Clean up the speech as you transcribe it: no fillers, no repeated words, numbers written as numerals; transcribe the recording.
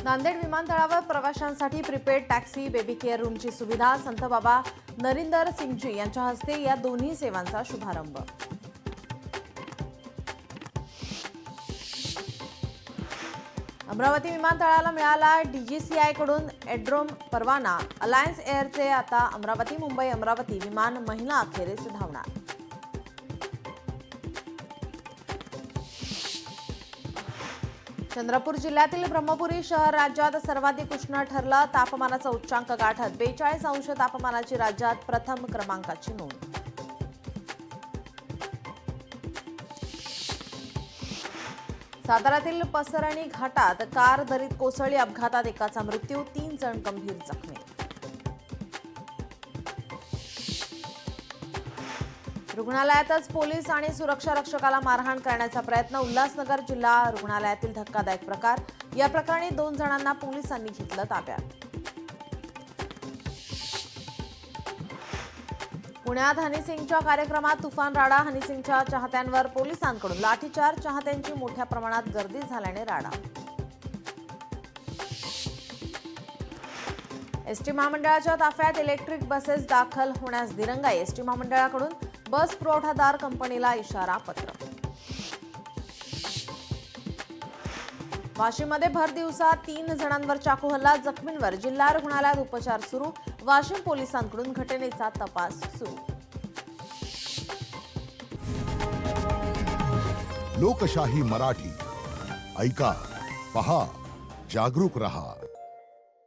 नांदेड विमानतळावर प्रवाशांसाठी prepaid taxi baby care रूमची सुविधा संत बाबा नरिंदर सिंगजी यांच्या हस्ते या दोन्ही सेवांचा शुभारंभ। अमरावती विमानतळाला मिळाला डीजीसीआयकडून एड्रोम परवाना। अलायन्स एअरचे आता अमरावती मुंबई अमरावती विमान महिना अखेरीस धावणार। चंद्रपूर जिल्ह्यातील ब्रह्मपुरी शहर राज्यात सर्वाधिक उष्ण ठरलं। तापमानाचा उच्चांक गाठत 42 अंश तापमानाची राज्यात प्रथम क्रमांकाची नोंद। साताऱ्यातील पसरणी घाटात कार दरीत कोसळली। अपघातात एकाचा मृत्यू, 3 जण गंभीर जखमी। रुग्णालयातच पोलीस आणि सुरक्षा रक्षकाला मारहाण करण्याचा प्रयत्न। उल्हासनगर जिल्हा रुग्णालयातील धक्कादायक प्रकार। या प्रकरणी 2 जणांना पोलिसांनी घेतलं ताब्यात। पुण्यात हनी सिंगच्या कार्यक्रमात तुफान राडा। हनी सिंगच्या चाहत्यांवर पोलिसांकडून लाठीचार्ज। चाहत्यांची मोठ्या प्रमाणात गर्दी झाल्याने राडा। एसटी महामंडळाच्या ताफ्यात इलेक्ट्रिक बसेस दाखल होण्यास दिरंगाई। एसटी महामंडळाकडून बस पुरवठादार कंपनीला इशारा पत्र। वाशिममध्ये भर दिवसात 3 जणांवर चाकू हल्ला। जखमींवर जिल्हा रुग्णालयात उपचार सुरू। वाशिम पोलिसांकडून घटनेचा तपास सुरू। लोकशाही मराठी ऐका, पहा, जागरूक रहा।